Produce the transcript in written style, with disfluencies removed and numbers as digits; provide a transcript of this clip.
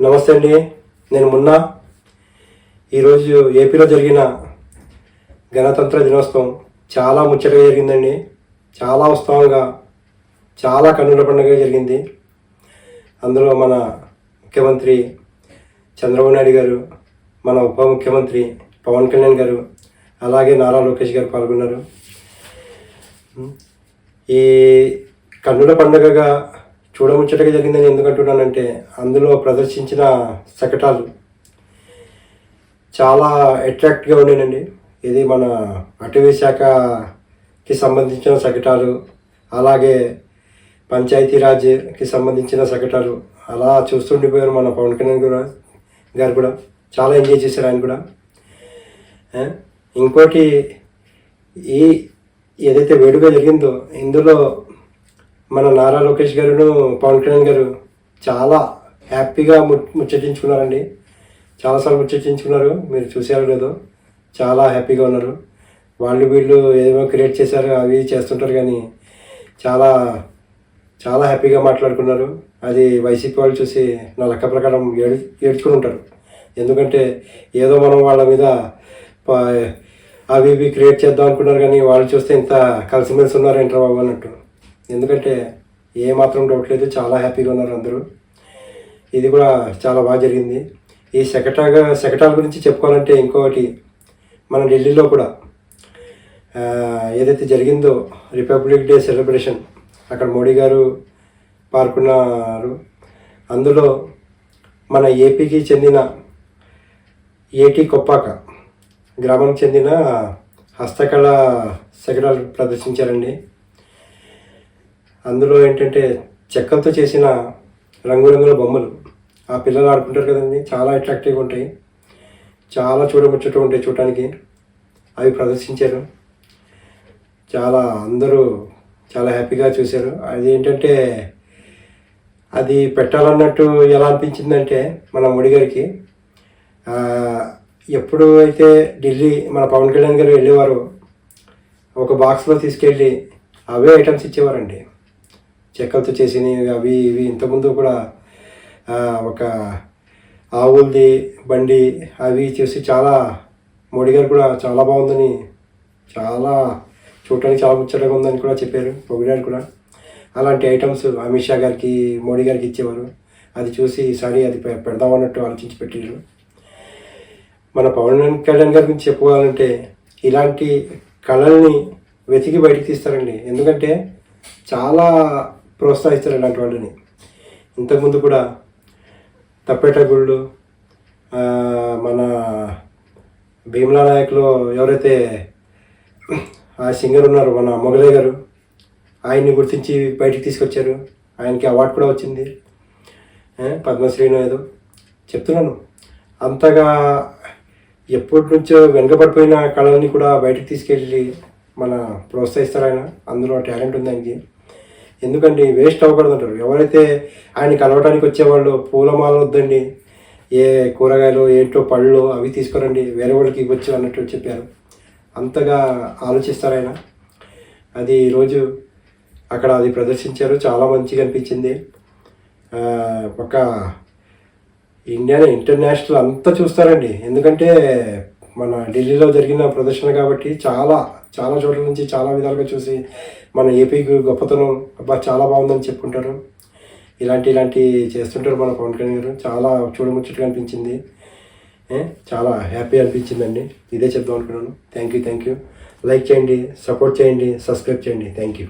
నమస్తే అండి. నేను మొన్న ఈరోజు ఏపీలో జరిగిన గణతంత్ర దినోత్సవం చాలా ముచ్చటగా జరిగిందండి. చాలా ఉత్సాహంగా, చాలా కన్నుల పండుగగా జరిగింది. అందులో మన ముఖ్యమంత్రి చంద్రబాబు నాయుడు గారు, మన ఉప ముఖ్యమంత్రి పవన్ కళ్యాణ్ గారు, అలాగే నారా లోకేష్ గారు పాల్గొన్నారు. ఈ కన్నుల పండుగగా చూడముచ్చటగా జరిగిందని ఎందుకంటున్నానంటే, అందులో ప్రదర్శించిన శకటాలు చాలా అట్రాక్ట్గా ఉండేనండి. ఇది మన అటవీ శాఖకి సంబంధించిన శకటాలు, అలాగే పంచాయతీరాజ్కి సంబంధించిన శకటాలు అలా చూస్తుండిపోయారు. మన పవన్ కళ్యాణ్ గారు కూడా చాలా ఎంజాయ్ చేశారు ఆయన కూడా. ఇంకోటి, ఈ ఏదైతే వేడుక జరిగిందో ఇందులో మన నారా లోకేష్ గారును పవన్ కళ్యాణ్ గారు చాలా హ్యాపీగా ముచ్చటించుకున్నారండి. చాలాసార్లు ముచ్చటించుకున్నారు. మీరు చూసారో లేదో, చాలా హ్యాపీగా ఉన్నారు. వీళ్ళు ఏదో క్రియేట్ చేశారు, అవి చేస్తుంటారు, కానీ చాలా చాలా హ్యాపీగా మాట్లాడుకున్నారు. అది వైసీపీ వాళ్ళు చూసి నా లెక్క ప్రకారం ఏడ్చుకుని ఉంటారు. ఎందుకంటే ఏదో మనం వాళ్ళ మీద అవి ఇవి క్రియేట్ చేద్దాం అనుకున్నారు, కానీ వాళ్ళు చూస్తే ఇంత కలిసిమెలిసి ఉన్నారు ఏంట్రా బాబు అన్నట్టు. ఎందుకంటే ఏమాత్రం డౌట్ లేదు, చాలా హ్యాపీగా ఉన్నారు అందరూ. ఇది కూడా చాలా బాగా జరిగింది. ఈ శకటాల గురించి చెప్పుకోవాలంటే ఇంకొకటి, మన ఢిల్లీలో కూడా ఏదైతే జరిగిందో రిపబ్లిక్ డే సెలబ్రేషన్, అక్కడ మోడీ గారు పాల్గొన్నారు. అందులో మన ఏపీకి చెందిన ఏటీ కొప్పాక గ్రామానికి చెందిన హస్తకళ శకటాలు ప్రదర్శించారండి. అందులో ఏంటంటే చెక్కలతో చేసిన రంగురంగుల బొమ్మలు, ఆ పిల్లలు ఆడుకుంటారు కదండి, చాలా అట్రాక్టివ్గా ఉంటాయి, చాలా చూడముచ్చటగా ఉంటాయి చూడటానికి. అవి ప్రదర్శించారు. అందరూ చాలా హ్యాపీగా చూశారు. అది ఏంటంటే అది పెట్టాలన్నట్టు ఎలా అనిపించిందంటే, మన మోడీ గారికి ఎప్పుడు అయితే ఢిల్లీ మన పవన్ కళ్యాణ్ గారు వెళ్ళేవారు, ఒక బాక్స్లో తీసుకెళ్ళి అవే ఐటమ్స్ ఇచ్చేవారండి, చెక్కలతో చేసినవి అవి ఇవి. ఇంతకుముందు కూడా ఒక ఆవులది బండి అవి చూసి మోడీ గారు కూడా చాలా బాగుందని, చాలా చూడటానికి చాలా ముచ్చటగా ఉందని కూడా చెప్పారు, పొగిడారు కూడా. అలాంటి ఐటమ్స్ అమిత్ షా గారికి, మోడీ గారికి ఇచ్చేవారు. అది చూసి ఈసారి అది పెడదామన్నట్టు ఆలోచించి పెట్టారు. మన పవన్ కళ్యాణ్ గారి గురించి చెప్పుకోవాలంటే, ఇలాంటి కళల్ని వెతికి బయటికి తీస్తారండి. ఎందుకంటే చాలా ప్రోత్సహిస్తారు ఇలాంటి వాళ్ళని. ఇంతకుముందు కూడా తప్పేట గుళ్ళు, మన భీమ్లా నాయక్లో ఎవరైతే ఆ సింగర్ ఉన్నారో మన మొగలయ్య గారు, ఆయన్ని గుర్తించి బయటికి తీసుకొచ్చారు. ఆయనకి అవార్డు కూడా వచ్చింది, పద్మశ్రీనో ఏదో చెప్తున్నాను. అంతగా ఎప్పటి నుంచో వెనుకబడిపోయిన కళల్ని కూడా బయటికి తీసుకెళ్ళి మన ప్రోత్సహిస్తారు ఆయన. అందులో టాలెంట్ ఉంది ఆయనకి. ఎందుకంటే వేస్ట్ అవ్వకూడదు అంటారు. ఎవరైతే ఆయన కలవడానికి వచ్చేవాళ్ళు పూలమాల వద్దండి, ఏ కూరగాయలు ఏంటో పళ్ళు అవి తీసుకురండి, వేరే వాళ్ళకి ఇవ్వచ్చు అన్నట్టు చెప్పారు. అంతగా ఆలోచిస్తారు ఆయన. అది ఈరోజు అక్కడ అది ప్రదర్శించారు. చాలా మంచిగా అనిపించింది. ఒక ఇండియాని ఇంటర్నేషనల్ అంతా చూస్తారండి. ఎందుకంటే మన ఢిల్లీలో జరిగిన ప్రదర్శన కాబట్టి చాలా చాలా చోట్ల నుంచి చాలా విధాలుగా చూసి మన ఏపీకి గొప్పతనం చాలా బాగుందని చెప్పుకుంటారు. ఇలాంటి చేస్తుంటారు మన పవన్ కళ్యాణ్ గారు. చాలా చూడముచ్చటగా అనిపించింది, చాలా హ్యాపీ అనిపించిందండి. ఇదే చెప్దాం అనుకున్నాను. Thank you. లైక్ చేయండి, సపోర్ట్ చేయండి, సబ్స్క్రైబ్ చేయండి. Thank you.